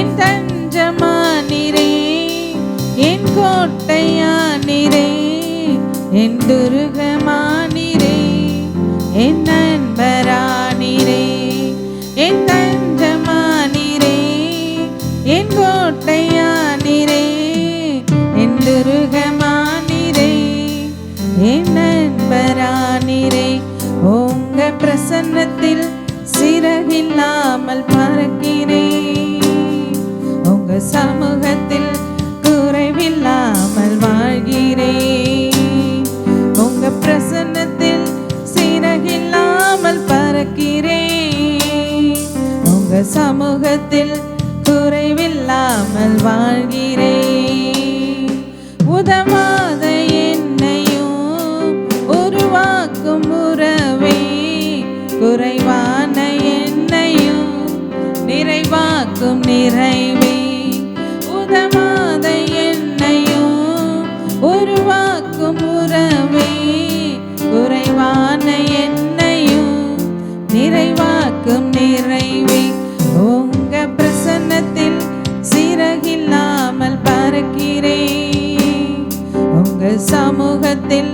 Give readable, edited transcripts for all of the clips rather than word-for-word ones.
என் தஞ்சமானிரே, என் கோட்டையானிரே, என் துருகமானிரே, என் நண்பரானிரே, என் தஞ்சமானிரே, என் கோட்டையானிரே, என் துருகமானிரே, என் நண்பரானிரே. உங்க பிரசன்னத்தில் சிறகில்லாமல் பறக்கிறேன், உங்க சமூகத்தில் குறைவில்லாமல் வாழ்கிறேன். உங்க பிரசன்னத்தில் சிறகில்லாமல் பறக்கிறேன், உங்க சமூகத்தில் குறைவில்லாமல் வாழ்கிறேன். உதவாத என்னையும் உருவாக்கும் உறவே, குறைவான என்னையும் நிறைவாக்கும் நிறைவே. உதவாத என்னையும் உருவாக்கும் உறவே, குறைவான என்னையும் நிறைவாக்கும் நிறைவே. உங்க பிரசன்னத்தில் சிறகில்லாமல் பறக்கிறேன், உங்க சமூகத்தில்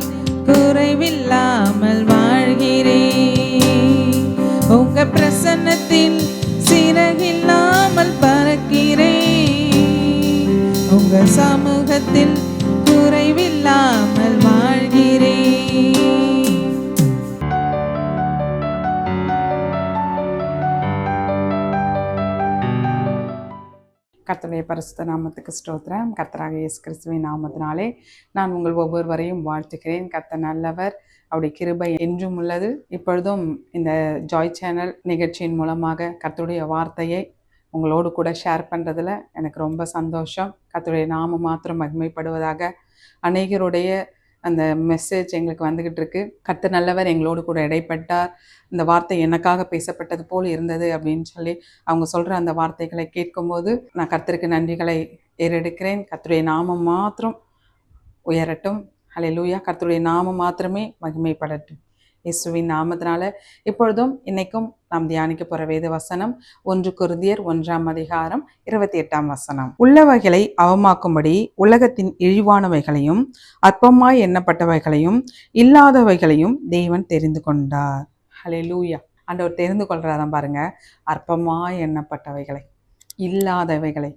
குறைவில்லாமல் வாழ்கிறேன். உங்க பிரசன்னத்தில் சிறகில்லாமல் பறக்கிறேன், உங்க சமூகத்தில் குறைவில்லாமல் வாழ்கிறேன். கர்த்தருடைய பரிசுத்த நாமத்துக்கு ஸ்தோத்திரம். கர்த்தராக இயேசு கிறிஸ்துவின் நாமத்தினாலே நான் உங்கள் ஒவ்வொருவரையும் வாழ்த்துகிறேன். கர்த்தர் நல்லவர், அவருடைய கிருபை என்றும் உள்ளது. இப்பொழுதும் இந்த ஜாய் சேனல் நிகழ்ச்சியின் மூலமாக கர்த்தருடைய வார்த்தையை உங்களோடு கூட ஷேர் பண்ணுறதுல எனக்கு ரொம்ப சந்தோஷம். கர்த்தருடைய நாமம் மாத்திரம் மகிமைப்படுவதாக. அநேகருடைய அந்த மெசேஜ் எங்களுக்கு வந்துக்கிட்டு இருக்கு. கர்த்தர் நல்லவர், எங்களோடு கூட இடைப்பட்டார், இந்த வார்த்தை எனக்காக பேசப்பட்டது போல் இருந்தது அப்படின்னு சொல்லி அவங்க சொல்கிற அந்த வார்த்தைகளை கேட்கும்போது நான் கர்த்தருக்கு நன்றிகளை ஏறெடுக்கிறேன். கர்த்தருடைய நாமம் மாத்திரம் உயரட்டும். ஹல்லேலூயா. கர்த்தருடைய நாமம் மாத்திரமே மகிமைப்படட்டும் இயேசுவின் நாமத்தினால. இப்பொழுதும் இன்னைக்கும் நாம் தியானிக்க போகிற வேத வசனம் 1 கொரிந்தியர் 1:28. உள்ளவைகளை அவமாக்கும்படி உலகத்தின் இழிவானவைகளையும் அற்பமாய் எண்ணப்பட்டவைகளையும் இல்லாதவைகளையும் தேவன் தெரிந்து கொண்டார். ஹல்லேலூயா. ஆண்டவர் தெரிந்து கொள்றாராம் பாருங்க. அற்பமாய் எண்ணப்பட்டவைகளை, இல்லாதவைகளை,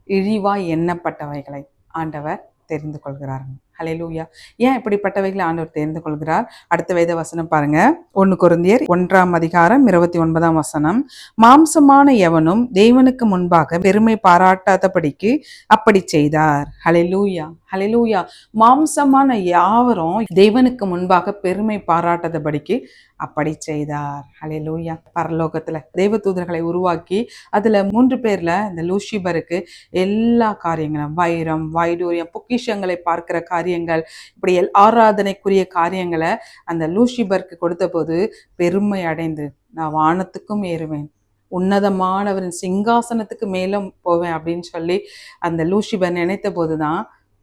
இழிவாய் எண்ணப்பட்டவைகளை ஆண்டவர் தெரிந்து கொள்கிறார். ஹல்லேலூயா. ஏன் இப்படிப்பட்டவைகளை ஆண்டவர் தெரிந்து கொள்கிறார்? அடுத்த வேத வசனம் பாருங்க. 1 கொரிந்தியர் 1:29. மாம்சமான எவனும் தேவனுக்கு முன்பாக பெருமை பாராட்டாதபடிக்கு அப்படி செய்தார். ஹல்லேலூயா, ஹல்லேலூயா. மாம்சமான யாவரும் தேவனுக்கு முன்பாக பெருமை பாராட்டாதபடிக்கு அப்படி செய்தார். ஹல்லேலூயா. பரலோகத்துல தேவதூதர்களை உருவாக்கி அதுல 3 பேர்ல இந்த லூசிபருக்கு எல்லா காரியங்களும், வைரம், வைடூரியம், பொக்கிஷங்களை பார்க்கிற காரியங்கள், இப்படி ஆராதனைக்குரிய காரியங்களை அந்த லூசிபருக்கு கொடுத்த போது பெருமை அடைந்து நான் வானத்துக்கும் ஏறுவேன், உன்னதமானவரின் சிங்காசனத்துக்கு மேலும் போவேன் அப்படின்னு சொல்லி அந்த லூசிபர் நினைத்த போதுதான்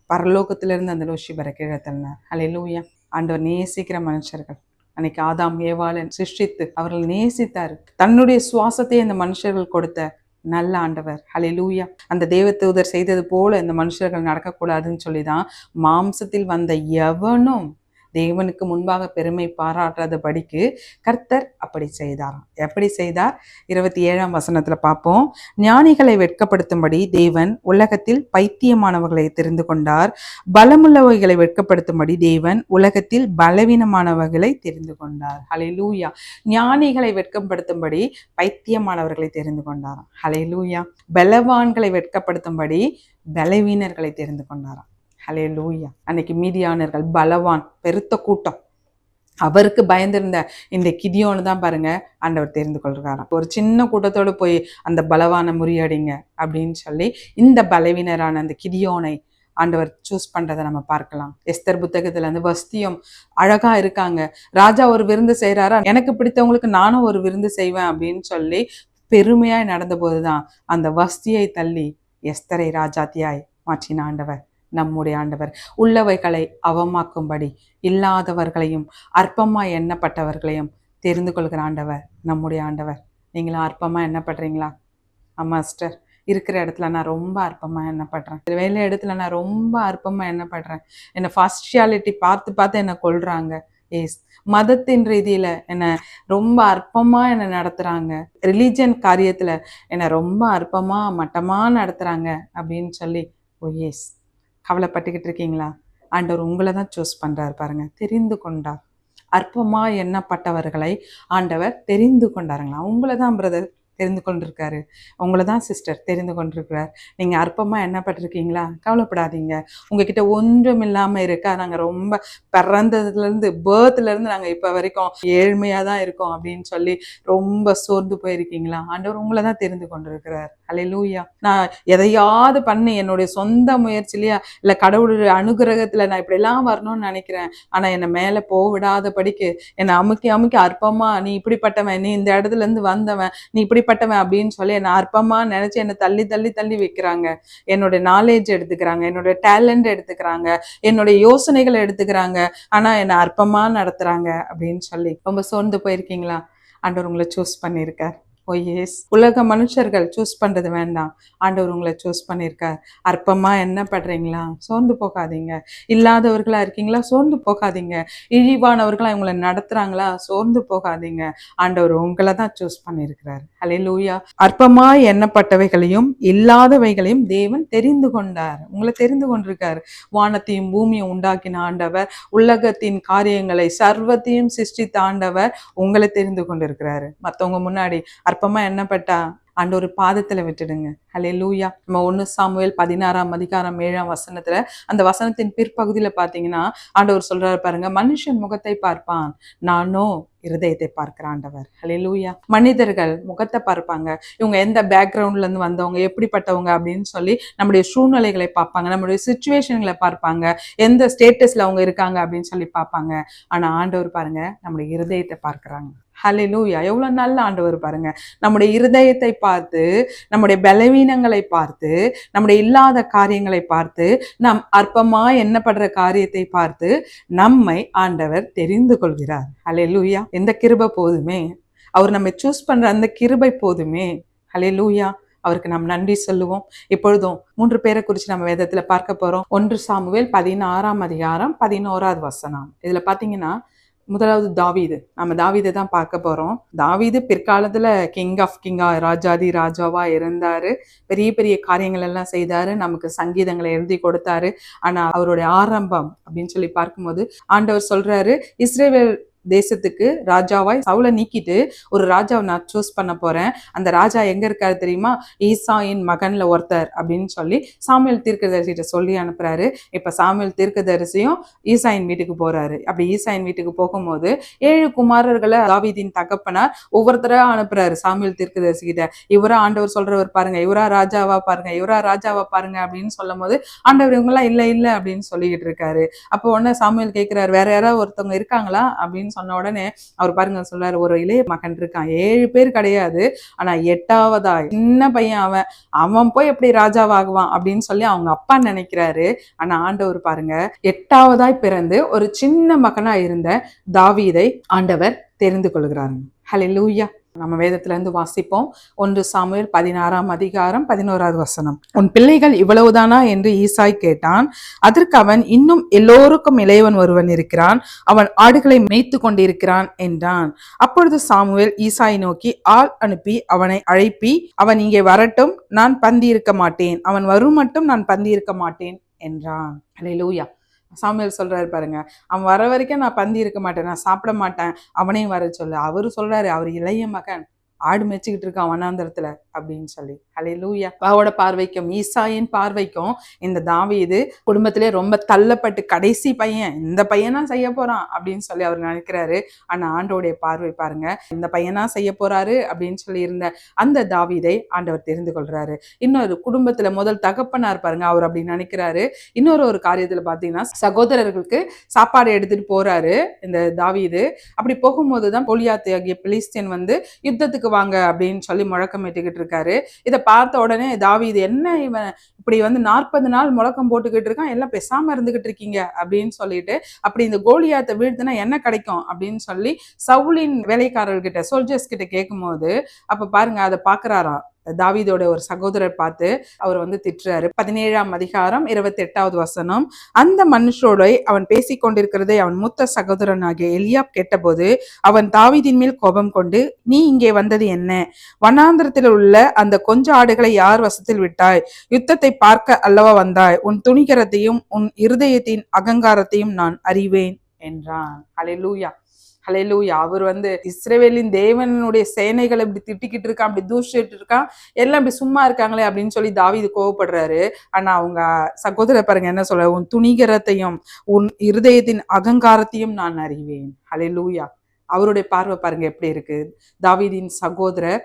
பரலோகத்திலிருந்து அந்த லூசிபரை கீழே தள்ளினார். ஹல்லேலூயா. ஆண்டவர் நேசிக்கிற மனுஷர்கள் அன்னைக்கு ஆதாம் ஏவாளன் சிருஷ்டித்து அவர்கள் நேசித்தார். தன்னுடைய சுவாசத்தை அந்த மனுஷர்கள் கொடுத்த நல்ல ஆண்டவர். ஹல்லேலூயா. அந்த தேவதூதர் செய்தது போல இந்த மனுஷர்கள் நடக்கக்கூடாதுன்னு சொல்லிதான் மாம்சத்தில் வந்த எவனும் தேவனுக்கு முன்பாக பெருமை பாராட்டாதபடிக்கு கர்த்தர் அப்படி செய்தாராம். எப்படி செய்தார்? 27 பார்ப்போம். ஞானிகளை வெட்கப்படுத்தும்படி தேவன் உலகத்தில் பைத்தியமானவர்களை தெரிந்து கொண்டார், பலமுள்ளவைகளை வெட்கப்படுத்தும்படி தேவன் உலகத்தில் பலவீனமானவர்களை தெரிந்து கொண்டார். ஹல்லேலூயா. ஞானிகளை வெட்கப்படுத்தும்படி பைத்தியமானவர்களை தெரிந்து கொண்டாராம். ஹல்லேலூயா. பலவான்களை வெட்கப்படுத்தும்படி பலவீனர்களை தெரிந்து கொண்டாராம். ஹல்லேலூயா. அன்னைக்கு மீதியானர்கள் பலவான், பெருத்த கூட்டம், அவருக்கு பயந்திருந்த இந்த கிதியோனு தான் பாருங்க ஆண்டவர் தெரிந்து கொள்கிறாராம். ஒரு சின்ன கூட்டத்தோடு போய் அந்த பலவான முறியடிங்க அப்படின்னு சொல்லி இந்த பலவீனரான அந்த கிதியோனை ஆண்டவர் சூஸ் பண்றதை நம்ம பார்க்கலாம். எஸ்தர் புத்தகத்துல அந்த வஸ்தியம் அழகா இருக்காங்க. ராஜா ஒரு விருந்து செய்யறாரா, எனக்கு பிடித்தவங்களுக்கு நானும் ஒரு விருந்து செய்வேன் அப்படின்னு சொல்லி பெருமையாய் நடந்த போதுதான் அந்த வஸ்தியை தள்ளி எஸ்தரை ராஜாத்தியாய் மாற்றின ஆண்டவர் நம்முடைய ஆண்டவர். உள்ளவைகளை அவமாக்கும்படி இல்லாதவர்களையும் அற்பமாய் எண்ணப்பட்டவர்களையும் தெரிந்து கொள்கிற ஆண்டவர் நம்முடைய ஆண்டவர். நீங்களா அற்பமா எண்ணப்படுறீங்களா? ஆமா சிஸ்டர், இருக்கிற இடத்துல நான் ரொம்ப அற்பமாக எண்ணப்படுறேன், வேலை இடத்துல நான் ரொம்ப அற்பமாக எண்ணப்படுறேன், என்னை பார்ஷியாலிட்டி பார்த்து பார்த்து என்னை கொள்றாங்க. எஸ், மதத்தின் ரீதியில் என்னை ரொம்ப அற்பமாக என்னை நடத்துகிறாங்க, ரிலீஜன் காரியத்தில் என்னை ரொம்ப அற்பமாக மட்டமாக நடத்துகிறாங்க அப்படின்னு சொல்லி, ஓ எஸ், கவலைப்பட்டுக்கிட்டு இருக்கீங்களா? ஆண்டவர் உங்களை தான் சூஸ் பண்ணுறாரு பாருங்க, தெரிந்து கொண்டார். அற்பமாக எண்ணப்பட்டவர்களை ஆண்டவர் தெரிந்து கொண்டாருங்களா? உங்களை தான் பிரதர் தெரிந்து கொண்டிருக்காரு, உங்களை தான் சிஸ்டர் தெரிந்து கொண்டிருக்கிறார். நீங்கள் அற்பமாக எண்ணப்பட்டிருக்கீங்களா? கவலைப்படாதீங்க. உங்ககிட்ட ஒன்றும் இல்லாமல் இருக்கா, நாங்கள் ரொம்ப பிறந்ததுலேருந்து பேர்த்லேருந்து நாங்கள் இப்போ வரைக்கும் ஏழ்மையாக தான் இருக்கோம் அப்படின்னு சொல்லி ரொம்ப சோர்ந்து போயிருக்கீங்களா? ஆண்டவர் உங்களை தான் தெரிந்து கொண்டிருக்கிறார். அல்லேலூயா. நான் எதையாவது பண்ணி என்னுடைய சொந்த முயற்சிலையா இல்லை கடவுளுடைய அனுகிரகத்தில் நான் இப்படிலாம் வரணும்னு நினைக்கிறேன், ஆனால் என்னை மேலே போக படிக்கு என்னை அமுக்கி அமுக்கி அற்பமாக, நீ இப்படிப்பட்டவன், நீ இந்த இடத்துல இருந்து வந்தவன், நீ இப்படிப்பட்டவன் அப்படின்னு சொல்லி என்னை அற்பமா நினைச்சு என்னை தள்ளி தள்ளி தள்ளி வைக்கிறாங்க. என்னோட நாலேஜ் எடுத்துக்கிறாங்க, என்னோட டேலண்ட் எடுத்துக்கிறாங்க, என்னோட யோசனைகளை எடுத்துக்கிறாங்க, ஆனா என்னை அற்பமா நடத்துறாங்க அப்படின்னு சொல்லி ரொம்ப சோர்ந்து போயிருக்கீங்களா? ஆண்டவர் உங்களை சூஸ் பண்ணியிருக்கார். ஓ எஸ், உலக மனுஷர்கள் சூஸ் பண்றது வேண்டாம், ஆண்டவர் உங்களை சூஸ் பண்ணியிருக்கார். அற்பமா என்ன பண்றீங்களா? சோர்ந்து போகாதீங்க. இல்லாதவர்களா இருக்கீங்களா? சோர்ந்து போகாதீங்க. இழிவானவர்களா இவங்களை நடத்துறாங்களா? சோர்ந்து போகாதீங்க. ஆண்டவர் உங்களை தான் சூஸ் பண்ணியிருக்கிறார். அல்லேலூயா. அற்பமா எண்ணப்பட்டவைகளையும் இல்லாதவைகளையும் தேவன் தெரிந்து கொண்டார். உங்களை தெரிந்து கொண்டிருக்கார். வானத்தையும் பூமியை உண்டாக்கின ஆண்டவர், உலகத்தின் காரியங்களை சர்வத்தையும் சிருஷ்டித்த ஆண்டவர் உங்களை தெரிந்து கொண்டிருக்கிறாரு. மற்றவங்க முன்னாடி அற்பமா எண்ணப்பட்டா ஆண்டவர் பாதத்துல விட்டுடுங்க. அல்லேலூயா. நம்ம 1 சாமுவேல் 16:7 அந்த வசனத்தின் பிற்பகுதியில பாத்தீங்கன்னா ஆண்டவர் சொல்றாரு பாருங்க, மனுஷன் முகத்தை பார்ப்பான், நானோ இருதயத்தை பார்க்கிற ஆண்டவர். அல்லேலூயா. மனிதர்கள் முகத்தை பார்ப்பாங்க, இவங்க எந்த பேக்ரவுண்ட்ல இருந்து வந்தவங்க, எப்படிப்பட்டவங்க அப்படின்னு சொல்லி நம்முடைய சூழ்நிலைகளை பார்ப்பாங்க, நம்முடைய சிச்சுவேஷன்களை பார்ப்பாங்க, எந்த ஸ்டேட்டஸ்ல அவங்க இருக்காங்க அப்படின்னு சொல்லி பார்ப்பாங்க. ஆனா ஆண்டவர் பாருங்க நம்முடைய இருதயத்தை பார்க்கிறாங்க. ஹல்லேலூயா. எவ்வளவு நல்ல ஆண்டவர் பாருங்க. நம்முடைய இருதயத்தை பார்த்து, நம்முடைய பலவீனங்களை பார்த்து, நம்முடைய இல்லாத காரியங்களை பார்த்து, நம் அற்பமா எண்ணப்படுற காரியத்தை பார்த்து நம்மை ஆண்டவர் தெரிந்து கொள்கிறார். ஹல்லேலூயா. எந்த கிருபை போதுமே, அவர் நம்மை சூஸ் பண்ற அந்த கிருபை போதுமே. ஹல்லேலூயா. அவருக்கு நாம் நன்றி சொல்லுவோம். இப்பொழுதும் 3 பேரை குறித்து நம்ம வேதத்துல பார்க்க போறோம். 1 சாமுவேல் 16:11 இதுல பாத்தீங்கன்னா முதலாவது தாவீது. நம்ம தாவீதை தான் பார்க்க போறோம். தாவீது பிற்காலத்துல கிங் ஆஃப் கிங்கா, ராஜாதி ராஜாவா இருந்தாரு. பெரிய பெரிய காரியங்கள் எல்லாம் செய்தாரு, நமக்கு சங்கீதங்களை எழுதி கொடுத்தாரு. ஆனா அவருடைய ஆரம்பம் அப்படின்னு சொல்லி பார்க்கும்போது ஆண்டவர் சொல்றாரு, இஸ்ரவேல் தேசத்துக்கு ராஜாவாய் சவுலை நீக்கிட்டு ஒரு ராஜாவை நான் சூஸ் பண்ண போறேன். அந்த ராஜா எங்க இருக்காரு தெரியுமா? ஈசாயின் மகன்ல ஒருத்தர் அப்படின்னு சொல்லி சாமுவேல் தீர்க்கதரிசிட்ட சொல்லி அனுப்புறாரு. இப்ப சாமுவேல் தீர்க்கதரிசியும் ஈசாயின் வீட்டுக்கு போறாரு. அப்படி ஈசாயின் வீட்டுக்கு போகும்போது 7 குமாரர்களை தாவீதின் தகப்பனார் ஒவ்வொருத்தரா அனுப்புறாரு சாமுவேல் தீர்க்கதரிசி கிட்ட. இவரா ஆண்டவர் சொல்றவர் பாருங்க, இவரா ராஜாவா பாருங்க, இவரா ராஜாவா பாருங்க அப்படின்னு சொல்லும் போது ஆண்டவர் இவங்கெல்லாம் இல்ல இல்ல அப்படின்னு சொல்லிக்கிட்டு இருக்காரு. அப்போ உடனே சாமுவேல் கேட்கிறாரு, வேற யாராவது ஒருத்தவங்க இருக்காங்களா அப்படின்னு சொன்ன உடனே அவர் பாருங்க சொல்றாரு, ஒரு இளைய மகன் இருக்கான், 7 பேர் கிடையாது, ஆனா 8வதா சின்ன பையன், அவன் போய் எப்படி ராஜாவாகுவான் அப்படின்னு சொல்லி அவங்க அப்பா நினைக்கிறாரு. ஆனா ஆண்டவர் பாருங்க 8வதாய் பிறந்து ஒரு சின்ன மகனா இருந்த தாவீதை ஆண்டவர் தெரிந்து கொள்கிறார். ஹல்லேலூயா. நம்ம வேதத்துல இருந்து வாசிப்போம். 1 சாமுவேல் 16:11 உன் பிள்ளைகள் இவ்வளவுதானா என்று ஈசாய் கேட்டான். அதற்கு அவன், இன்னும் எல்லோருக்கும் இளையவன் ஒருவன் இருக்கிறான், அவன் ஆடுகளை மேய்த்து கொண்டிருக்கிறான் என்றான். அப்பொழுது சாமுவேல் ஈசாயை நோக்கி, ஆள் அனுப்பி அவனை அழைப்பி, அவன் இங்கே வரட்டும், நான் பந்தி இருக்க மாட்டேன், அவன் வரும் மட்டும் நான் பந்தி இருக்க மாட்டேன் என்றான். அல்லேலூயா. சாமுவேல் சொல்றாரு பாருங்க, அவன் வர வரைக்கும் நான் பந்தி இருக்க மாட்டேன், நான் சாப்பிட மாட்டேன், அவனையும் வர சொல்லு. அவரு சொல்றாரு, அவர் இளைய மகன், ஆடு மேய்ச்சிக்கிட்டு இருக்கான் வனாந்தரத்துல அப்படின்னு சொல்லி. ஹல்லேலூயா. அப்பாவோட பார்வைக்கும் ஈசாயின் பார்வைக்கும் இந்த தாவீது குடும்பத்திலே ரொம்ப தள்ளப்பட்டு கடைசி பையன், இந்த பையனா செய்ய போறான் அப்படின்னு சொல்லி அவர் நினைக்கிறாரு. ஆனா ஆண்டோடைய பார்வை பாருங்க, இந்த பையனா செய்ய போறாரு அப்படின்னு சொல்லி இருந்த அந்த தாவீதை ஆண்டவர் தெரிந்து கொள்றாரு. இன்னொரு குடும்பத்துல முதல் தகப்பனார் பாருங்க, அவர் அப்படி நினைக்கிறாரு. இன்னொரு காரியத்துல பாத்தீங்கன்னா சகோதரர்களுக்கு சாப்பாடு எடுத்துட்டு போறாரு இந்த தாவீது. அப்படி போகும்போதுதான் கோலியாத் ஆகிய பெலிஸ்தியன் வந்து யுத்தத்துக்கு வாங்க அப்படின்னு சொல்லி முழக்கமிட்டுக்கிட்டு இருக்காரு. இதை பார்த்த உடனே தாவீது, என்ன இவன் இப்படி வந்து 40 நாள் முழக்கம் போட்டுக்கிட்டு இருக்கான், எல்லாம் பேசாம இருந்துகிட்டு இருக்கீங்க அப்படின்னு சொல்லிட்டு, அப்படி இந்த கோலியாத்தை வீழ்த்தினா என்ன கிடைக்கும் அப்படின்னு சொல்லி சவுலின் வேலைக்காரர்கிட்ட, சோல்ஜர்ஸ் கிட்ட கேட்கும் போது அப்ப பாருங்க அதை பாக்குறாராம். தாவீதோட ஒரு சகோதரர் பார்த்து அவர் திட்டுறாரு. 17ஆம் அதிகாரம் 28வது வசனம். அந்த மனுஷரோட அவன் பேசிக் கொண்டிருக்கிறதை அவன் மூத்த சகோதரனாகிய எலியாப் கேட்டபோது அவன் தாவீதின் மேல் கோபம் கொண்டு, நீ இங்கே வந்தது என்ன? வனாந்திரத்தில் உள்ள அந்த கொஞ்ச ஆடுகளை யார் வசத்தில் விட்டாய்? யுத்தத்தை பார்க்க அல்லவா வந்தாய்? உன் துணிகரத்தையும் உன் இருதயத்தின் அகங்காரத்தையும் நான் அறிவேன் என்றான். ஹல்லேலூயா, ஹல்லேலூயா. அவர் இஸ்ரவேலின் தேவனுடைய சேனைகளை இப்படி திட்டிக்கிட்டு இருக்கான், அப்படி தூஷிட்டு இருக்கான், எல்லாம் இப்படி சும்மா இருக்காங்களே அப்படின்னு சொல்லி தாவீது கோவப்படுறாரு. ஆனா அவங்க சகோதரர் பாருங்க என்ன சொல்ற, உன் துணிகரத்தையும் உன் இருதயத்தின் அகங்காரத்தையும் நான் அறிவேன். ஹல்லேலூயா. அவருடைய பார்வை பாருங்க எப்படி இருக்கு. தாவீதின் சகோதரர்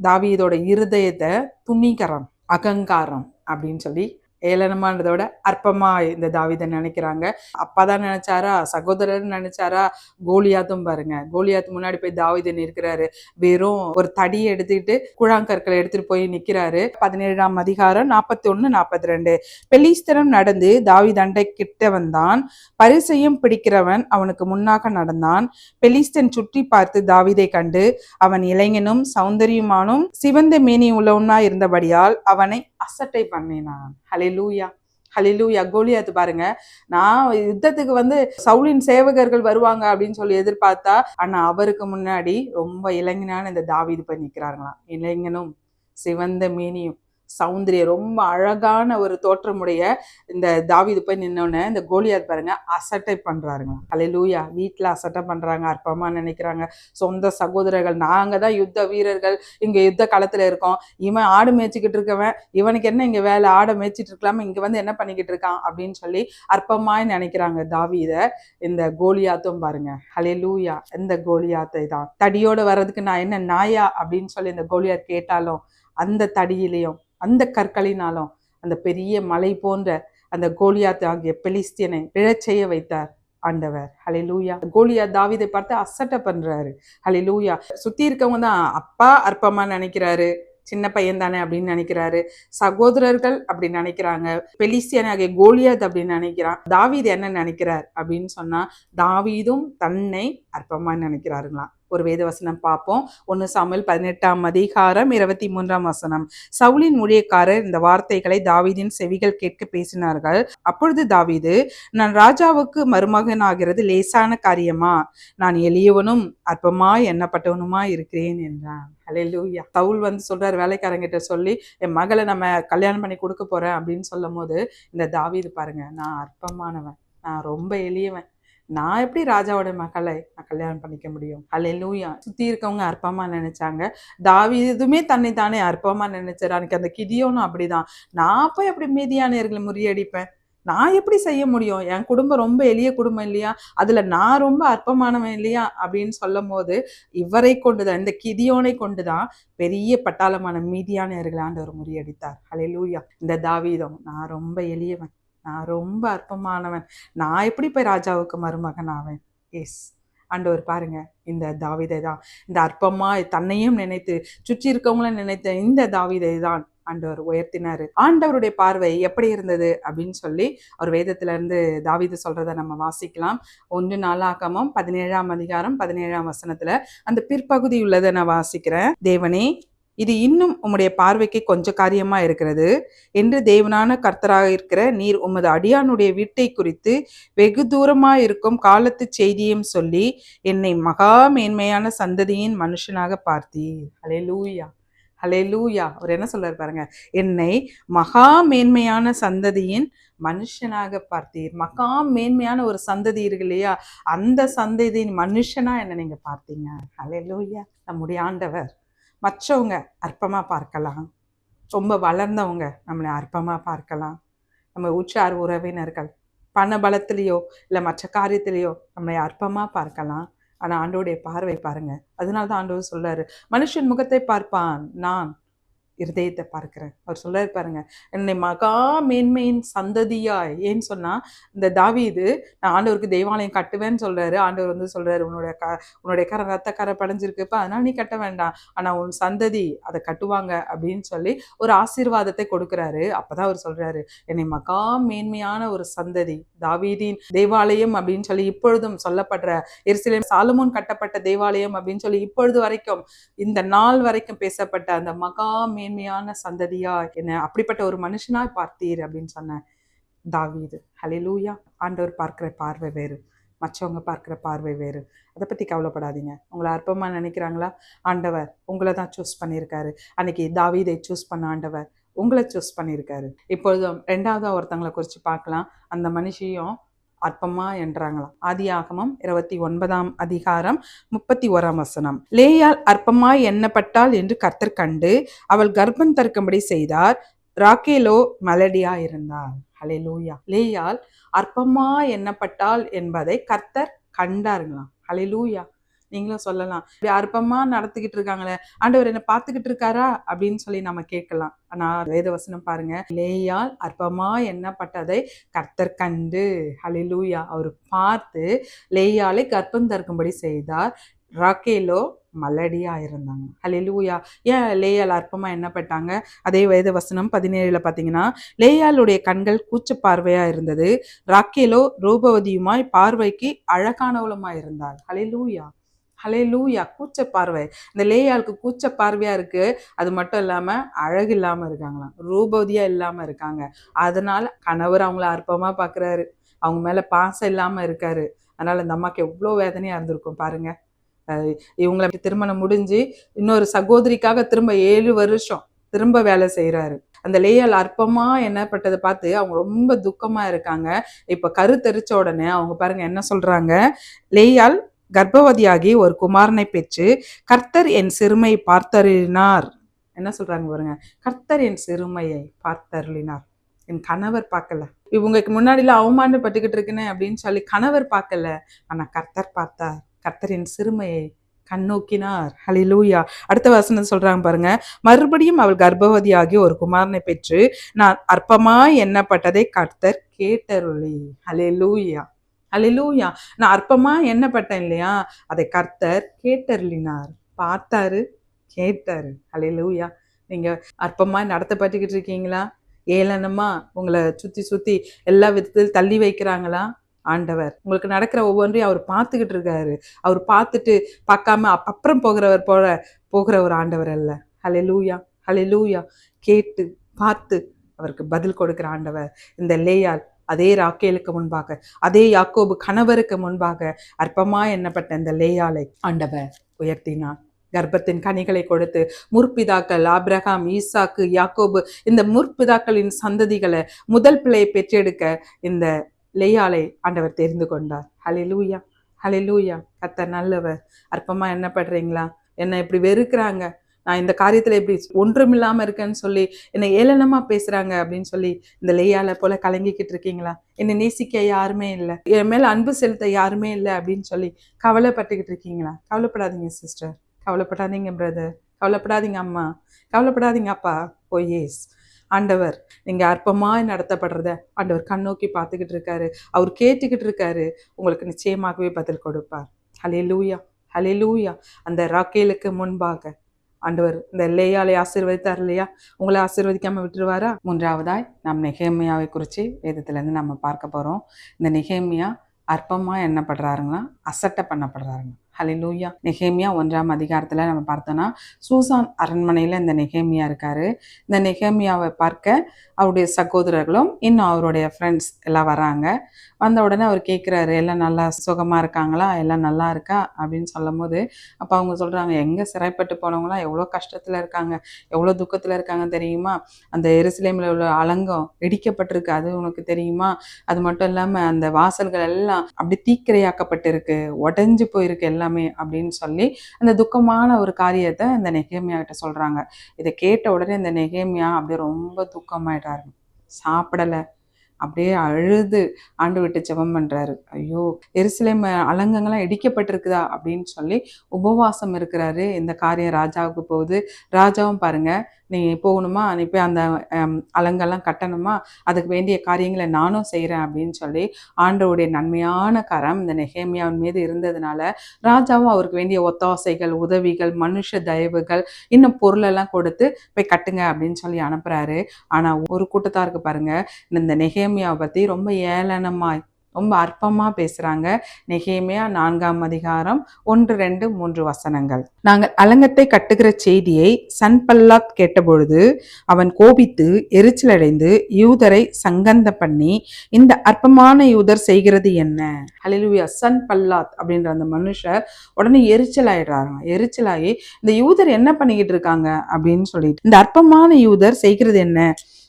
தாவீதோட இருதயத்தை துணிகரம், அகங்காரம் அப்படின்னு சொல்லி ஏளனமானதை விட அற்பமா இந்த தாவீதை நினைக்கிறாங்க. அப்பாதான் நினைச்சாரா, சகோதரர் நினைச்சாரா? கோலியாத்தும் பாருங்க, கோலியாத்து முன்னாடி போய் தாவீது நிற்கிறாரு. வெறும் ஒரு தடியை எடுத்துக்கிட்டு கூழாங்கற்களை எடுத்துட்டு போய் நிக்கிறாரு. 17ஆம் அதிகாரம் 41, 42. பெலிஸ்தரும் நடந்து தாவீது அண்டை கிட்ட வந்தான். பரிசையும் பிடிக்கிறவன் அவனுக்கு முன்னாக நடந்தான். பெலிஸ்தன் சுற்றி பார்த்து தாவீதை கண்டு அவன் இளைஞனும் சௌந்தரியமானும் சிவந்த மேனி உள்ளவனா இருந்தபடியால் அவனை அசட்டை பண்ணினான். ஹல்லேலூயா, ஹல்லேலூயா. கோலியாத்து பாருங்க, நான் யுத்தத்துக்கு சவுலின் சேவகர்கள் வருவாங்க அப்படின்னு சொல்லி எதிர்பார்த்தா, ஆனா அவருக்கு முன்னாடி ரொம்ப இளைஞனான இந்த தாவீது போய் நிக்கிறாங்களாம். இளைஞனும் சிவந்த மேனியும் சௌந்தரிய ரொம்ப அழகான ஒரு தோற்றமுடைய இந்த தாவீது போய் நின்னோன்னு இந்த கோலியாத் பாருங்க அசட்டை பண்றாருங்க. ஹல்லேலூயா. வீட்டுல அசட்டை பண்றாங்க, அற்பமா நினைக்கிறாங்க. சொந்த சகோதரர்கள், நாங்க தான் யுத்த வீரர்கள், இங்க யுத்த களத்துல இருக்கோம், இவன் ஆடு மேய்ச்சிக்கிட்டு இருக்கவன், இவனுக்கு என்ன இங்க வேலை, ஆடை மேய்ச்சிட்டு இருக்கலாம, இங்க என்ன பண்ணிக்கிட்டு இருக்கான் அப்படின்னு சொல்லி அற்பமாய் நினைக்கிறாங்க தாவீத. இந்த கோலியாத்தும் பாருங்க, ஹல்லேலூயா, இந்த கோலியாத்தை தான் தடியோட வர்றதுக்கு நான் என்ன நாயா அப்படின்னு சொல்லி இந்த கோலியாத் கேட்டாலும், அந்த தடியிலையும் அந்த கற்களினாலும் அந்த பெரிய மலை போன்ற அந்த கோலியாத் ஆகிய பெலிஸ்தியனை விழச் செய்ய வைத்தார் ஆண்டவர். ஹல்லேலூயா. கோலியாத் தாவீதை பார்த்து அசட்டை பண்றாரு. ஹல்லேலூயா. சுத்தி இருக்கவங்க தான் அப்பா அற்பமா நினைக்கிறாரு, சின்ன பையன் தானே அப்படின்னு நினைக்கிறாரு. சகோதரர்கள் அப்படி நினைக்கிறாங்க. பெலிஸ்தியன் ஆகிய கோலியாத் அப்படின்னு நினைக்கிறான். தாவீது என்ன நினைக்கிறார் அப்படின்னு சொன்னா, தாவீதும் தன்னை அற்பமா நினைக்கிறாருங்களாம். ஒரு வேதவசனம் பார்ப்போம். 1 சாமுவேல் 18ஆம் அதிகாரம் 23ஆம் வசனம். சவுலின் ஊழியக்காரர் இந்த வார்த்தைகளை தாவீதின் செவிகள் கேட்க பேசினார்கள். அப்பொழுது தாவீது, நான் ராஜாவுக்கு மருமகன் ஆகிறது லேசான காரியமா? நான் எளியவனும் அற்பமாய் எண்ணப்பட்டவனுமா இருக்கிறேன் என்றான். ஹல்லேலூயா. சவுல் சொல்றாரு வேலைக்காரங்கிட்ட சொல்லி, என் மகளை நம்ம கல்யாணம் பண்ணி கொடுக்க போறேன் அப்படின்னு சொல்லும் போது இந்த தாவீது பாருங்க, நான் அற்பமானவன், நான் ரொம்ப எளியவன், நான் எப்படி ராஜாவோட மகளை நான் கல்யாணம் பண்ணிக்க முடியும்? ஹல்லேலூயா. சுத்தி இருக்கவங்க அற்பமா நினைச்சாங்க. தாவீதுமே தன்னை தானே அற்பமா நினைச்சாரு. அன்னைக்கு அந்த கிதியோனும் அப்படிதான், நான் போய் அப்படி மீதியானியர்களை முறியடிப்பேன், நான் எப்படி செய்ய முடியும்? என் குடும்பம் ரொம்ப எளிய குடும்பம் இல்லையா, அதுல நான் ரொம்ப அற்பமானவன் இல்லையா அப்படின்னு சொல்லும் போது இவரை கொண்டுதான், இந்த கிதியோனை கொண்டுதான் பெரிய பட்டாளமான மீதியானியர்களை ஆண்டவர் முறியடித்தார். ஹல்லேலூயா. இந்த தாவீதும், நான் ரொம்ப எளியவன், நான் ரொம்ப அற்பமானவன், நான் எப்படி போய் ராஜாவுக்கு மருமகன் ஆவேன்? எஸ், ஆண்டவர் பாருங்க இந்த தாவீதை தான், இந்த அற்பமாய் தன்னையும் நினைத்து சுற்றி இருக்கவங்களும் நினைத்த இந்த தாவீதை தான் ஆண்டவர் உயர்த்தினாரு. ஆண்டவருடைய பார்வை எப்படி இருந்தது அப்படின்னு சொல்லி அவர் வேதத்துல இருந்து தாவீது சொல்றதை நம்ம வாசிக்கலாம். 1 நாளாகமம் 17ஆம் அதிகாரம் 17ஆம் வசனத்துல அந்த பிற்பகுதி உள்ளதை நான் வாசிக்கிறேன். தேவனே, இது இன்னும் உம்முடைய பார்வைக்கு கொஞ்ச காரியமா இருக்கிறது என்று தேவனான கர்த்தராக இருக்கிற நீர் உமது அடியானுடைய வீட்டை குறித்து வெகு தூரமா இருக்கும் காலத்து செய்தியும் சொல்லி என்னை மகா மேன்மையான சந்ததியின் மனுஷனாக பார்த்தீர். ஹல்லேலூயா, ஹல்லேலூயா. அவர் என்ன சொல்றாரு பாருங்க, என்னை மகா மேன்மையான சந்ததியின் மனுஷனாக பார்த்தீர். மகா மேன்மையான ஒரு சந்ததி இருக்கு இல்லையா, அந்த சந்ததியின் மனுஷனா என்ன நீங்க பார்த்தீங்க. ஹல்லேலூயா. நம்முடைய ஆண்டவர் மற்றவங்க அற்பமா பார்க்கலாம், ரொம்ப வளர்ந்தவங்க நம்மளை அற்பமா பார்க்கலாம், நம்ம உற்றார் உறவினர்கள் பண பலத்திலேயோ இல்லை மற்ற காரியத்திலேயோ நம்மளை அற்பமா பார்க்கலாம். ஆனா ஆண்டோடைய பார்வை பாருங்க, அதனாலதான் ஆண்டவர் சொல்றாரு, மனுஷன் முகத்தை பார்ப்பான், நான் இருதயத்தை பார்க்கிறேன். அவர் சொல்றாரு பாருங்க, என்னை மகா மேன்மையின் சந்ததியாய். ஏன்னு சொன்னா இந்த தாவீது நான் ஆண்டவருக்கு தேவாலயம் கட்டுவேன்னு சொல்றாரு. ஆண்டவர் சொல்றாரு, உன்னுடைய ரத்தக்கார படைஞ்சிருக்குப்பா, அதனால நீ கட்ட வேண்டாம், ஆனா உன் சந்ததி அதை கட்டுவாங்க அப்படின்னு சொல்லி ஒரு ஆசீர்வாதத்தை கொடுக்கிறாரு. அப்பதான் அவர் சொல்றாரு, என்னை மகா மேன்மையான ஒரு சந்ததி, தாவீதின் தேவாலயம் அப்படின்னு சொல்லி இப்பொழுதும் சொல்லப்படுற எருசலேம் சாலமோன் கட்டப்பட்ட தேவாலயம் அப்படின்னு சொல்லி இப்பொழுது வரைக்கும் இந்த நாள் வரைக்கும் பேசப்பட்ட அந்த மகா மேன்மையான சந்ததியா என்ன அப்படிப்பட்ட ஒரு மனுஷனாய் பார்த்தீர் அப்படின்னு சொன்ன தாவீது. ஹல்லேலூயா. ஆண்டவர் பார்க்கிற பார்வை வேறு, மற்றவங்க பார்க்கிற பார்வை வேறு. அதை பற்றி கவலைப்படாதீங்க. உங்களை அற்பமாக நினைக்கிறாங்களா? ஆண்டவர் உங்களை தான் சூஸ் பண்ணியிருக்காரு. அன்னைக்கு தாவீதை சூஸ் பண்ண ஆண்டவர் உங்களை சூஸ் பண்ணியிருக்காரு. இப்பொழுதும் 2வது ஒருத்தங்களை குறித்து பார்க்கலாம். அந்த மனுஷியும் அற்பமா என்றாங்களாம். ஆதியாகமம் 29ஆம் அதிகாரம் 31ஆம் வசனம். லேயாள் அற்பமாய் எண்ணப்பட்டாள் என்று கர்த்தர் கண்டு அவள் கர்ப்பம் தரிக்கும்படி செய்தார். ராக்கேலோ மலடியா இருந்தாள். ஹல்லேலூயா. லேயாள் அற்பமா எண்ணப்பட்டாள் என்பதை கர்த்தர் கண்டாருங்களாம். ஹல்லேலூயா. நீங்களும் சொல்லலாம், அற்பமா நடத்திக்கிட்டு இருக்காங்களே, ஆண்டவர் என்ன பார்த்துக்கிட்டு இருக்காரா அப்படின்னு சொல்லி நம்ம கேட்கலாம். ஆனா வேதவசனம் பாருங்க, லேயாள் அற்பமா எண்ணப்பட்டதை கர்த்தர் கண்டு, ஹல்லேலூயா, அவர் பார்த்து லேயாளை கர்ப்பம் தரிக்கும்படி செய்தார். ராக்கேலோ மலடியா இருந்தாங்க. ஹல்லேலூயா. ஏன் லேயாள் அற்பமா எண்ணப்பட்டாங்க? அதே வேதவசனம் 17 பார்த்தீங்கன்னா, லேயாளுடைய கண்கள் கூச்ச பார்வையா இருந்தது, ராக்கேலோ ரூபவதியுமாய் பார்வைக்கு அழகானவளுமாய் இருந்தாள். ஹல்லேலூயா. ஹல்லேலூயா. கூச்ச பார்வை. இந்த லேயாளுக்கு கூச்ச பார்வையா இருக்கு. அது மட்டும் இல்லாம அழகு இல்லாம இருக்காங்களாம், ரூபவதியா இல்லாம இருக்காங்க. அதனால கணவர் அவங்கள அற்பமா பார்க்குறாரு, அவங்க மேல பாசம் இல்லாம இருக்காரு. அதனால இந்த அம்மாக்கு எவ்வளோ வேதனையா இருந்திருக்கும் பாருங்க. இவங்களை திருமணம் முடிஞ்சு இன்னொரு சகோதரிக்காக திரும்ப 7 வருஷம் திரும்ப வேலை செய்யறாரு. அந்த லேயாள் அற்பமா என்னப்பட்டதை பார்த்து அவங்க ரொம்ப துக்கமா இருக்காங்க. இப்ப கருத்தரிச்ச உடனே அவங்க பாருங்க என்ன சொல்றாங்க, லேயாள் கர்ப்பவதியாகி ஒரு குமாரனை பெற்று கர்த்தர் என் சிறுமையை பார்த்தருளினார். என்ன சொல்றாங்க பாருங்க, கர்த்தர் என் சிறுமையை பார்த்தருளினார். என் கணவர் பார்க்கல, இவங்களுக்கு முன்னாடிலாம் அவமானப்பட்டுக்கிட்டு இருக்குன்னு அப்படின்னு சொல்லி கணவர் பார்க்கல, ஆனா கர்த்தர் பார்த்தார். கர்த்தரின் சிறுமையை கண்ணோக்கினார். ஹல்லேலூயா. அடுத்த வசனம் சொல்றாங்க பாருங்க, மறுபடியும் அவள் கர்ப்பவதியாகி ஒரு குமாரனை பெற்று நான் அற்பமாய் எண்ணப்பட்டதை கர்த்தர் கேட்டருளி. ஹல்லேலூயா. ஹல்லேலூயா. நான் அற்பமா எண்ணப்பட்டேன் இல்லையா, அதை கர்த்தர் கேட்டருளினார். பார்த்தாரு, கேட்டாரு. ஹல்லேலூயா. நீங்க அற்பமா நடத்தப்பட்டுக்கிட்டு இருக்கீங்களா? ஏளனமா உங்களை சுத்தி சுத்தி எல்லா விதத்தில் தள்ளி வைக்கிறாங்களா? ஆண்டவர் உங்களுக்கு நடக்கிற ஒவ்வொன்றையும் அவர் பார்த்துக்கிட்டு இருக்காரு. அவர் பார்த்துட்டு பார்க்காம அப்புறம் போகிற ஒரு ஆண்டவர் அல்ல. ஹல்லேலூயா. ஹல்லேலூயா. கேட்டு பார்த்து அவருக்கு பதில் கொடுக்கிற ஆண்டவர். இந்த லேயாள் அதே ராக்கேலுக்கு முன்பாக, அதே யாக்கோபு கணவருக்கு முன்பாக அற்பமா எண்ணப்பட்ட இந்த லேயாளை ஆண்டவர் உயர்த்தினார். கர்ப்பத்தின் கனிகளை கொடுத்து முற்பிதாக்கள் ஆபிரகாம், ஈசாக்கு, யாக்கோபு, இந்த முற்பிதாக்களின் சந்ததிகளை முதல் பிள்ளையை பெற்றெடுக்க இந்த லேயாளை ஆண்டவர் தெரிந்து கொண்டார். ஹல்லேலூயா. ஹல்லேலூயா. கர்த்தர் நல்லவர். அற்பமா எண்ணப்படுறீங்களா? என்னை இப்படி வெறுக்கிறாங்க, நான் இந்த காரியத்துல இப்படி ஒன்றுமில்லாம இருக்கேன்னு சொல்லி என்னை ஏளனமா பேசுறாங்க அப்படின்னு சொல்லி இந்த லேயாளை போல கலங்கிக்கிட்டு இருக்கீங்களா? என்னை நேசிக்க யாருமே இல்லை, என் மேல அன்பு செலுத்த யாருமே இல்லை அப்படின்னு சொல்லி கவலைப்பட்டுக்கிட்டு இருக்கீங்களா? கவலைப்படாதீங்க சிஸ்டர், கவலைப்படாதீங்க பிரதர், கவலைப்படாதீங்க அம்மா, கவலைப்படாதீங்க அப்பா. ஓ எஸ், ஆண்டவர் நீங்க அற்பமாய் நடத்தப்படுறத ஆண்டவர் கண்ணோக்கி பார்த்துக்கிட்டு இருக்காரு. அவர் கேட்டுக்கிட்டு இருக்காரு. உங்களுக்கு நிச்சயமாகவே பதில் கொடுப்பார். ஹல்லேலூயா. ஹல்லேலூயா. அந்த ராக்கேலுக்கு முன்பாக ஆண்டவர் இந்த லேயாளை ஆசீர்வதித்தார் இல்லையா, உங்களை ஆசீர்வதிக்காம விட்டுருவாரா? 3வதாய் நாம் நெகேமியாவை குறித்து வேதத்திலேருந்து நம்ம பார்க்க போறோம். இந்த நெகேமியா அற்பமா எண்ணப்படுறாருங்களா, அசட்டை பண்ணப்படுறாருங்க. ஹல்லேலூயா. நெகேமியா 1ஆம் அதிகாரத்தில் நம்ம பார்த்தோன்னா சூசான் அரண்மனையில் இந்த நெகேமியா இருக்காரு. இந்த நெகேமியாவை பார்க்க அவருடைய சகோதரர்களும் இன்னும் அவருடைய ஃப்ரெண்ட்ஸ் எல்லாம் வராங்க. வந்த உடனே அவர் கேட்குறாரு, எல்லாம் நல்லா சுகமாக இருக்காங்களா, எல்லாம் நல்லா இருக்கா அப்படின்னு சொல்லும் போது அப்போ அவங்க சொல்கிறாங்க, எங்கே சிறைப்பட்டு போனவங்களாம் எவ்வளோ கஷ்டத்தில் இருக்காங்க, எவ்வளோ துக்கத்தில் இருக்காங்க தெரியுமா? அந்த எருசலேமில் உள்ள அலங்கம் இடிக்கப்பட்டிருக்கு, அது உனக்கு தெரியுமா? அது மட்டும் இல்லாமல் அந்த வாசல்கள் எல்லாம் அப்படி தீக்கிரையாக்கப்பட்டிருக்கு, உடஞ்சி போயிருக்கு எல்லாமே அப்படின்னு சொல்லி அந்த துக்கமான ஒரு காரியத்தை இந்த நெகேமியா கிட்ட சொல்கிறாங்க. இதை கேட்ட உடனே இந்த நெகேமியா அப்படியே ரொம்ப துக்கமாயிட்டாரு, சாப்பிடலை, அப்படியே அழுது ஆண்டு விட்டு ஜெபம் பண்றாரு. ஐயோ, எருசலேம் அலங்கங்கள்லாம் இடிக்கப்பட்டிருக்குதா அப்படின்னு சொல்லி உபவாசம் இருக்கிறாரு. இந்த காரியம் ராஜாவுக்கு போகுது. ராஜாவும் பாருங்க, நீ போகணுமா, நீ போய் அந்த அலங்கெல்லாம் கட்டணுமா, அதுக்கு வேண்டிய காரியங்களை நானும் செய்கிறேன் அப்படின்னு சொல்லி ஆண்டவருடைய நன்மையான கரம் இந்த நெகேமியாவின் மீது இருந்ததுனால ராஜாவும் அவருக்கு வேண்டிய ஒத்தாசைகள், உதவிகள், மனுஷ தயவுகள், இன்னும் பொருளெல்லாம் கொடுத்து போய் கட்டுங்க அப்படின்னு சொல்லி அனுப்புறாரு. ஆனா ஒரு கூட்டத்தாருக்கு பாருங்க, இந்த நெகேமியாவை பத்தி ரொம்ப ஏளனமாய் ரொம்ப அற்பமா பேசுறாங்க. நெகேமியா 4ஆம் அதிகாரம் 1, 2, 3 வசனங்கள். நாங்கள் அலங்கத்தை கட்டுகிற செய்தியை சன்பல்லாத் கேட்டபொழுது அவன் கோபித்து எரிச்சலடைந்து யூதரை சங்கந்த பண்ணி, இந்த அற்பமான யூதர் செய்கிறது என்ன? ஹல்லேலூயா. சன்பல்லாத் அப்படின்ற அந்த மனுஷர் உடனே எரிச்சலாயிடுறாங்க. எரிச்சலாகி இந்த யூதர் என்ன பண்ணிக்கிட்டு இருக்காங்க அப்படின்னு சொல்லிட்டு, இந்த அற்பமான யூதர் செய்கிறது என்ன?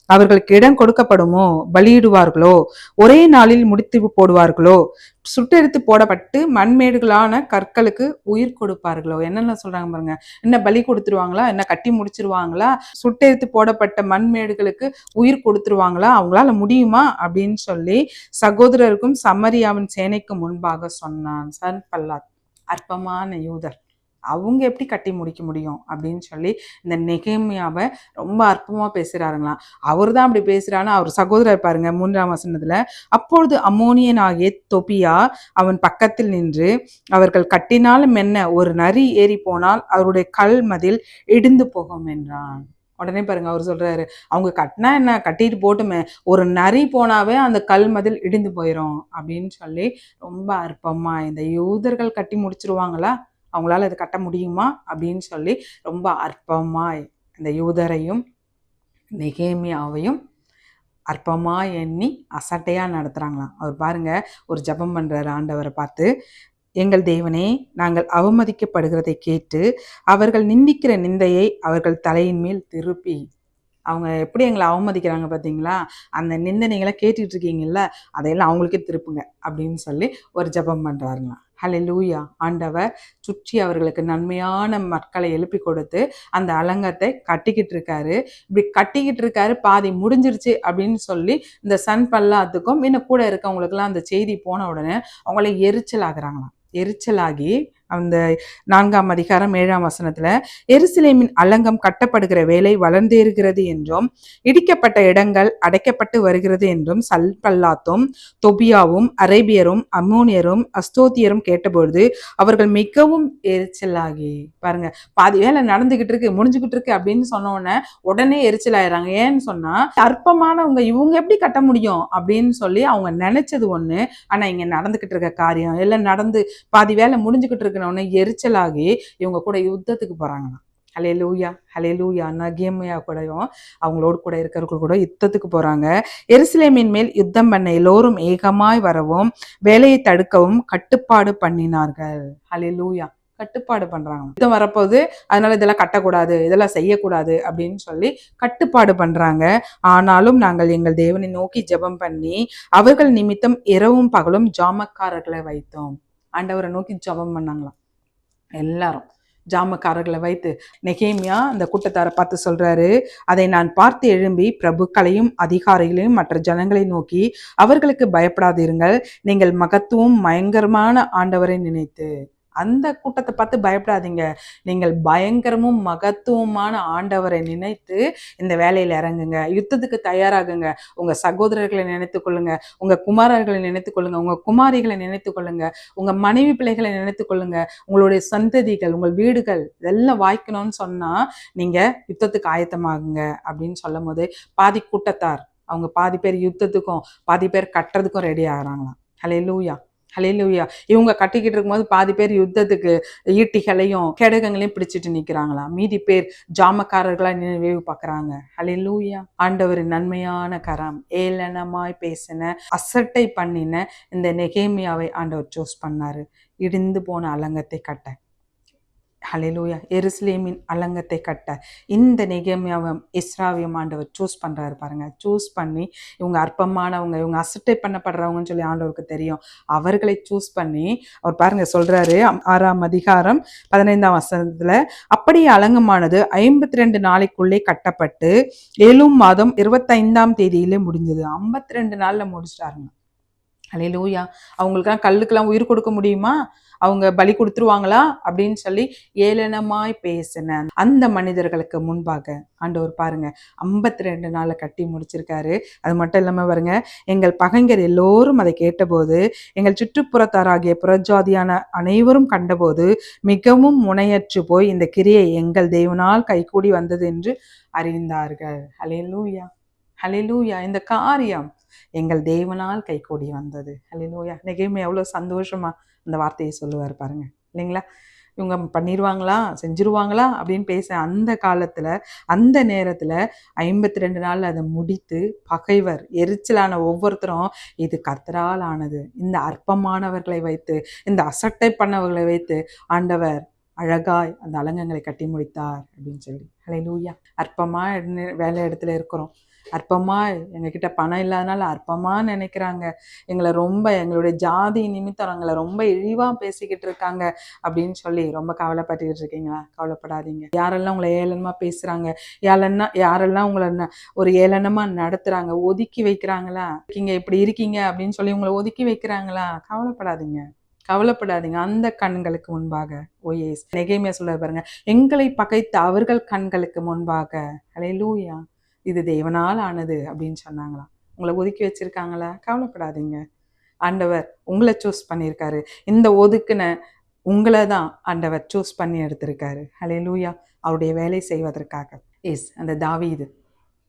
அவர்களுக்கு இடம் கொடுக்கப்படுமோ? பலியிடுவார்களோ? ஒரே நாளில் முடித்து போடுவார்களோ? சுட்டெடுத்து போடப்பட்டு மண்மேடுகளான கற்களுக்கு உயிர் கொடுப்பார்களோ? என்னென்ன சொல்றாங்க பாருங்க. என்ன பலி கொடுத்துருவாங்களா? என்ன கட்டி முடிச்சிருவாங்களா? சுட்டெடுத்து போடப்பட்ட மண்மேடுகளுக்கு உயிர் கொடுத்துருவாங்களா? அவங்களால முடியுமா அப்படின்னு சொல்லி சகோதரருக்கும் சமரியாவின் சேனைக்கும் முன்பாக சொன்னான். சன்பல்லாத், அற்பமான யூதர், அவங்க எப்படி கட்டி முடிக்க முடியும் அப்படின்னு சொல்லி இந்த நெகேமியாவை ரொம்ப அற்பமா பேசுறாருங்களாம். அவர் தான் அப்படி பேசுறான்னு அவர் சகோதரர் பாருங்க 3ஆம் வசனத்துல, அப்பொழுது அம்மோனியன் ஆகிய தொபியா அவன் பக்கத்தில் நின்று, அவர்கள் கட்டினாலும் என்ன, ஒரு நரி ஏறி போனால் அவருடைய கல் மதில் இடிந்து போகும் என்றான். உடனே பாருங்க அவர் சொல்றாரு, அவங்க கட்டினா என்ன, கட்டிட்டு போட்டுமே, ஒரு நரி போனாவே அந்த கல் மதில் இடிந்து போயிடும் அப்படின்னு சொல்லி ரொம்ப அற்பமா, இந்த யூதர்கள் கட்டி முடிச்சிருவாங்களா, அவங்களால இது கட்ட முடியுமா அப்படின்னு சொல்லி ரொம்ப அற்பமா இந்த யூதரையும் நெகேமியாவையும் அற்பமா எண்ணி அசட்டையா நடத்துறாங்களாம். அவர் பாருங்க ஒரு ஜெபம் பண்றாரு ஆண்டவரை பார்த்து, எங்கள் தேவனே, நாங்கள் அவமதிக்கப்படுகிறதை கேட்டு அவர்கள் நிந்திக்கிற நிந்தையை அவர்கள் தலையின் மேல் திருப்பி, அவங்க எப்படி எங்களை அவமதிக்கிறாங்க பார்த்தீங்களா, அந்த நிந்தனைகளை கேட்டுட்டு இருக்கீங்கல்ல, அதையெல்லாம் அவங்களுக்கே திருப்புங்க அப்படின்னு சொல்லி ஒரு ஜெபம் பண்றாருங்களாம். ஹல்லேலூயா. ஆண்டவர் சுற்றி அவர்களுக்கு நன்மையான மக்களை எழுப்பி கொடுத்து அந்த அலங்கத்தை கட்டிக்கிட்டு இருக்காரு. இப்படி கட்டிக்கிட்டு இருக்காரு, பாதி முடிஞ்சிருச்சு அப்படின்னு சொல்லி இந்த சன்பல்லாத்துக்கும் இன்னும் கூட இருக்கவங்களுக்குலாம் அந்த செய்தி போன உடனே அவங்கள எரிச்சல் ஆகுறாங்களாம். எரிச்சலாகி அந்த 4ஆம் அதிகாரம் 7ஆம் வசனத்துல, எருசலேமின் அலங்கம் கட்டப்படுகிற வேலை வளர்ந்தேறுகிறது என்றும் இடிக்கப்பட்ட இடங்கள் அடைக்கப்பட்டு வருகிறது என்றும் சன்பல்லாத்தும் தொபியாவும் அரேபியரும் அம்மோனியரும் அஸ்தோத்தியரும் கேட்டபொழுது அவர்கள் மிகவும் எரிச்சலாகி, பாருங்க பாதி வேலை நடந்துகிட்டு இருக்கு முடிஞ்சுக்கிட்டு இருக்கு அப்படின்னு சொன்ன உடனே எரிச்சல் ஆயிடுறாங்க. ஏன்னு சொன்னா, அற்பமானவங்க இவங்க எப்படி கட்ட முடியும் அப்படின்னு சொல்லி அவங்க நினைச்சது ஒண்ணு, ஆனா இங்க நடந்துகிட்டு இருக்க காரியம் எல்லாம் நடந்து பாதி வேலை முடிஞ்சுக்கிட்டு இருக்கணும்னு எரிச்சலாகி இவங்க கூட யுத்தத்துக்கு போறாங்களாம். ஹல்லேலூயா, ஹல்லேலூயா. நெகேமியா கூடயும் அவங்களோடு கூட இருக்கிறவர்கள் கூட யுத்தத்துக்கு போறாங்க. எருசலேமின் மேல் யுத்தம் பண்ண எல்லோரும் ஏகமாய் வரவும் வேலையை தடுக்கவும் கட்டுப்பாடு பண்ணினார்கள். ஹல்லேலூயா. கட்டுப்பாடு பண்றாங்க. யுத்தம் வரப்போகுது, அதனால இதெல்லாம் கட்டக்கூடாது, இதெல்லாம் செய்யக்கூடாது அப்படின்னு சொல்லி கட்டுப்பாடு பண்றாங்க. ஆனாலும் நாங்கள் எங்கள் தேவனை நோக்கி ஜெபம் பண்ணி அவர்கள் நிமித்தம் இரவும் பகலும் ஜாமக்காரர்களை வைத்தோம். ஆண்டவரை நோக்கி ஜெபம் பண்ணாங்களாம் எல்லாரும், ஜாமக்காரர்களை வைத்து. நெகேமியா அந்த கூட்டத்தாரை பார்த்து சொல்றாரு, அதை நான் பார்த்து எழும்பி பிரபுக்களையும் அதிகாரிகளையும் மற்ற ஜனங்களை நோக்கி, அவர்களுக்கு பயப்படாதிருங்கள், நீங்கள் மகத்துவம் பயங்கரமான ஆண்டவரை நினைத்து. அந்த கூட்டத்தை பார்த்து பயப்படாதீங்க, நீங்கள் பயங்கரமும் மகத்துவமான ஆண்டவரை நினைத்து இந்த வேலையில இறங்குங்க, யுத்தத்துக்கு தயாராகுங்க. உங்க சகோதரர்களை நினைத்து கொள்ளுங்க, உங்க குமாரர்களை நினைத்து கொள்ளுங்க, உங்க குமாரிகளை நினைத்து கொள்ளுங்க, உங்க மனைவி பிள்ளைகளை நினைத்து கொள்ளுங்க, உங்களுடைய சந்ததிகள், உங்கள் வீடுகள் இதெல்லாம் வாய்க்கணும்னு சொன்னா நீங்க யுத்தத்துக்கு ஆயத்தமாகுங்க அப்படின்னு சொல்லும் போது பாதி கூட்டத்தார் அவங்க பாதி பேர் யுத்தத்துக்கும் பாதி பேர் கட்டுறதுக்கும் ரெடி ஆகுறாங்களாம். ஹல்லேலூயா, ஹல்லேலூயா. இவங்க கட்டிக்கிட்டு இருக்கும்போது பாதி பேர் யுத்தத்துக்கு ஈட்டிகளையும் கேடகங்களையும் பிடிச்சிட்டு நிக்கிறாங்களாம். மீதி பேர் ஜாமக்காரர்களா நின்று வேவு பார்க்கறாங்க. ஹல்லேலூயா. ஆண்டவரின் நன்மையான கரம் ஏளனமாய் பேசின அசட்டை பண்ணின இந்த நெகேமியாவை ஆண்டவர் சூஸ் பண்ணாரு, இடிந்து போன அலங்கத்தை கட்ட. ஹல்லேலூயா. எருசலேமின் அலங்கத்தை கட்ட இந்த நெகேமியாவையும் எஸ்ராவையும் ஆண்டவர் சூஸ் பண்றாரு பாருங்க. சூஸ் பண்ணி இவங்க அற்பமானவங்க, இவங்க அசட்டை பண்ணப்படுறவங்கன்னு சொல்லி ஆண்டவருக்கு தெரியும். அவர்களை சூஸ் பண்ணி அவர் பாருங்க சொல்றாரு 6ஆம் அதிகாரம் 15ஆம் வசனத்துல, அப்படியே அலங்கமானது 52 நாளைக்குள்ளே கட்டப்பட்டு 7 மாதம் 25ஆம் தேதியிலே முடிஞ்சது. 52 நாள்ல முடிச்சிட்டாருங்க. ஹல்லேலூயா. அவங்களுக்கெல்லாம் கல்லுக்கெல்லாம் உயிர் கொடுக்க முடியுமா, அவங்க பலி கொடுத்துருவாங்களா அப்படின்னு சொல்லி ஏளனமாய் பேசின அந்த மனிதர்களுக்கு முன்பாக ஆண்டவர் பாருங்க 52 நாள்ல கட்டி முடிச்சிருக்காரு. அது மட்டும் இல்லாம பாருங்க, எங்கள் பகைஞர் எல்லோரும் அதை கேட்டபோது, எங்கள் சுற்றுப்புறத்தாராகிய புறஜாதியான அனைவரும் கண்டபோது மிகவும் முனையற்று போய் இந்த கிரியை எங்கள் தேவனால் கைகூடி வந்தது என்று அறிந்தார்கள். ஹல்லேலூயா, ஹல்லேலூயா. இந்த காரியம் எங்கள் தேவனால் கைகூடி வந்தது. அல்லேலூயா. நெகேமியா எவ்வளோ சந்தோஷமா அந்த வார்த்தையை சொல்லுவார் பாருங்க, இல்லைங்களா? இவங்க பண்ணிடுவாங்களா, செஞ்சிருவாங்களா அப்படின்னு பேச அந்த காலத்தில், அந்த நேரத்தில் 52 நாள் அதை முடித்து பகைவர் எரிச்சலான ஒவ்வொருத்தரும் இது கர்த்தரால் ஆனது, இந்த அற்பமானவர்களை வைத்து, இந்த அசட்டை பண்ணவர்களை வைத்து ஆண்டவர் அழகாய் அந்த அலங்கங்களை கட்டி முடித்தார் அப்படின்னு சொல்லி. ஹல்லேலூயா. அற்பமா வேலை இடத்துல இருக்கிறோம், அற்பமா எங்ககிட்ட பணம் இல்லாதனால அற்பமா நினைக்கிறாங்க, எங்களுடைய ஜாதி நிமித்தம் எங்களை ரொம்ப இழிவாக பேசிக்கிட்டு இருக்காங்க அப்படின்னு சொல்லி ரொம்ப கவலைப்பட்டுக்கிட்டு இருக்கீங்களா? கவலைப்படாதீங்க. யாரெல்லாம் உங்களை ஏளனமாக பேசுகிறாங்க, யாரெல்லாம் உங்களை ஒரு ஏளனமாக நடத்துகிறாங்க, ஒதுக்கி வைக்கிறாங்களா, இப்படி இருக்கீங்க அப்படின்னு சொல்லி உங்களை ஒதுக்கி வைக்கிறாங்களா? கவலைப்படாதீங்க. அந்த கண்களுக்கு முன்பாக ஓயேஸ் நெகேமியா சொல்ல பாருங்க, எங்களை பகைத்த அவர்கள் கண்களுக்கு முன்பாக ஹல்லேலூயா இது தேவனால் ஆனது அப்படின்னு சொன்னாங்களாம். உங்களை ஒதுக்கி வச்சிருக்காங்களா? கவலைப்படாதீங்க. ஆண்டவர் உங்களை சூஸ் பண்ணியிருக்காரு. இந்த ஒதுக்குன உங்களை தான் ஆண்டவர் சூஸ் பண்ணி எடுத்திருக்காரு. ஹல்லேலூயா. அவருடைய வேலை செய்வதற்காக. அந்த தாவீது,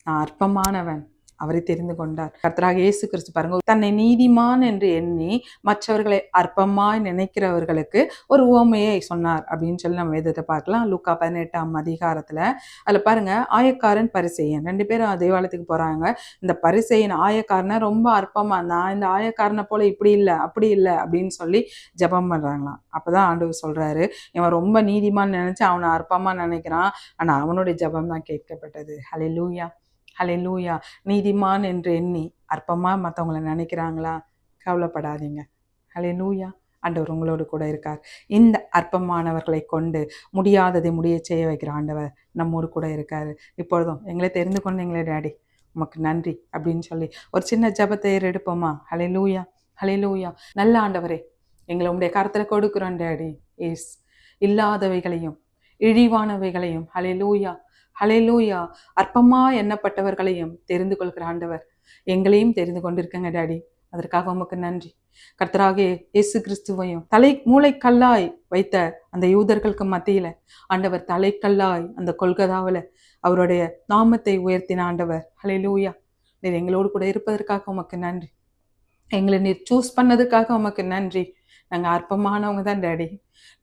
நான் அற்பமானவன், அவரை தெரிந்து கொண்டார். கர்த்தராக இயேசு கிறிஸ்து பாருங்க, தன்னை நீதிமான் என்று எண்ணி மற்றவர்களை அற்பமாய் நினைக்கிறவர்களுக்கு ஒரு உவமையை சொன்னார் அப்படின்னு சொல்லி நம்ம வேதத்தை பார்க்கலாம். லூக்கா 18ஆம் அதிகாரத்துல அதில் பாருங்க, ஆயக்காரன் பரிசேயன் 2 பேரும் தேவாலயத்துக்கு போறாங்க. இந்த பரிசேயன் ஆயக்காரனை ரொம்ப அற்பமா, நான் இந்த ஆயக்காரனை போல இப்படி இல்லை அப்படி இல்லை அப்படின்னு சொல்லி ஜெபம் பண்றாங்களாம். அப்பதான் ஆண்டவர் சொல்றாரு, இவன் ரொம்ப நீதிமான் நினைச்சு அவனை அற்பமா நினைக்கிறான், ஆனா அவனுடைய ஜெபம் தான் கேட்கப்பட்டது. ஹல்லேலூயா. ஹல்லேலூயா. நீதிமான் என்று எண்ணி அற்பமாக மற்றவங்களை நினைக்கிறாங்களா? கவலைப்படாதீங்க. ஹல்லேலூயா. ஆண்டவர் உங்களோடு கூட இருக்கார். இந்த அற்பமானவர்களை கொண்டு முடியாததை முடிய செய்ய வைக்கிற ஆண்டவர் நம்மோடு கூட இருக்காரு. இப்பொழுதும் எங்களை தெரிந்து கொண்டீங்களே டாடி, உமக்கு நன்றி அப்படின்னு சொல்லி ஒரு சின்ன ஜெபத்தை எடுப்போமா? ஹல்லேலூயா. ஹல்லேலூயா. நல்ல ஆண்டவரே, எங்களை உங்களுடைய கரத்தில் கொடுக்குறோம் டாடி. இல்லாதவைகளையும் இழிவானவைகளையும் ஹல்லேலூயா ஹல்லேலூயா அற்பமா எண்ணப்பட்டவர்களையும் தெரிந்து கொள்கிற ஆண்டவர் எங்களையும் தெரிந்து கொண்டிருக்கங்க டாடி. அதற்காக உமக்கு நன்றி. கர்த்தராகிய இயேசு கிறிஸ்துவையும் மூளைக்கல்லாய் வைத்த அந்த யூதர்களுக்கு மத்தியில ஆண்டவர் தலைக்கல்லாய் அந்த கொல்கதாவில் அவருடைய நாமத்தை உயர்த்தின ஆண்டவர். ஹல்லேலூயா. நீர் எங்களோடு கூட இருப்பதற்காக உமக்கு நன்றி. எங்களை நீர் சூஸ் பண்ணதுக்காக உமக்கு நன்றி. நாங்கள் அற்பமானவங்க தான் டாடி,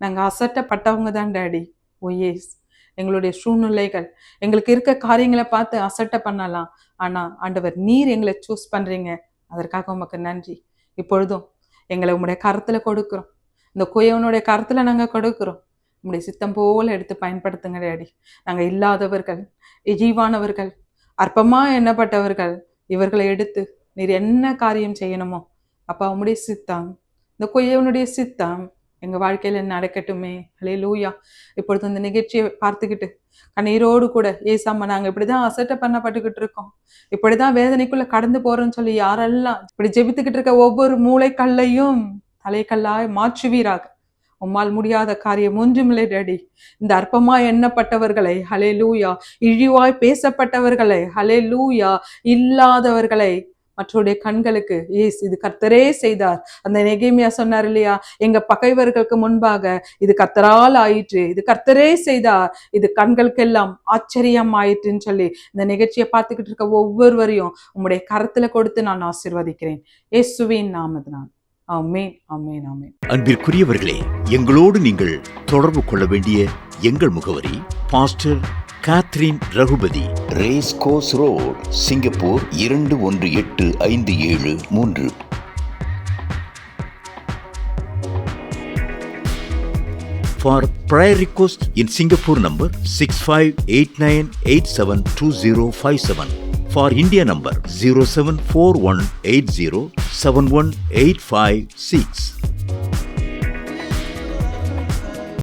நாங்கள் அசட்டப்பட்டவங்க தான் டாடி. ஓயேஸ் எங்களுடைய சூழ்நிலைகள், எங்களுக்கு இருக்க காரியங்களை பார்த்து அசட்டை பண்ணலாம், ஆனால் ஆண்டவர் நீர் எங்களை சூஸ் பண்ணுறீங்க. அதற்காக உமக்கு நன்றி. இப்பொழுதும் எங்களை உங்களுடைய கரத்தில் கொடுக்குறோம், இந்த குயவனுடைய கரத்தில் நாங்கள் கொடுக்குறோம். உங்களுடைய சித்தம் போல எடுத்து பயன்படுத்துங்க டாடி. நாங்கள் இல்லாதவர்கள், இழிவானவர்கள், அற்பமாக எண்ணப்பட்டவர்கள், இவர்களை எடுத்து நீர் என்ன காரியம் செய்யணுமோ அப்பா உம்முடைய சித்தம், இந்த குயவனுடைய சித்தம் எங்கள் வாழ்க்கையில் நடக்கட்டுமே. ஹல்லேலூயா. இப்பொழுது இந்த நிகழ்ச்சியை பார்த்துக்கிட்டு கண்ணீரோடு கூட ஏசாம்மா நாங்கள் இப்படி தான் அசட்டை பண்ணப்பட்டுக்கிட்டு இருக்கோம், இப்படி தான் வேதனைக்குள்ளே கடந்து போகிறோன்னு சொல்லி யாரெல்லாம் இப்படி ஜெபித்துக்கிட்டு இருக்க ஒவ்வொரு மூளைக்கல்லையும் தலைக்கல்லாய் மாற்றுவீராக. உம்மால் முடியாத காரியம் ஒன்றுமில்லை டாடி. இந்த அற்பமா எண்ணப்பட்டவர்களை ஹல்லேலூயா, இழிவாய் பேசப்பட்டவர்களை ஹல்லேலூயா, இல்லாதவர்களை மற்றவருடைய கண்களுக்கு இது கர்த்தரே செய்தார். அந்த நெகேமியா சொன்னார் இல்லையா, எங்க பகைவர்களுக்கு முன்பாக இது கர்த்தரால் ஆயிற்று, இது கர்த்தரே செய்தார், இது கண்களுக்கெல்லாம் ஆச்சரியம் ஆயிற்றுன்னு சொல்லி இந்த நிகழ்ச்சியை பார்த்துக்கிட்டு இருக்க ஒவ்வொருவரையும் உங்களுடைய கரத்துல கொடுத்து நான் ஆசீர்வதிக்கிறேன் இயேசுவின் நாமத்தினால். ஆமென், ஆமென், ஆமென். அன்பிற்குரியவர்களே, எங்களோடு நீங்கள் தொடர்பு கொள்ள வேண்டிய எங்கள் முகவரி pastor Catherine Raghupathi, race course road, Singapore 218573. For prayer request in Singapore number 6589872057. For India number 074180718556.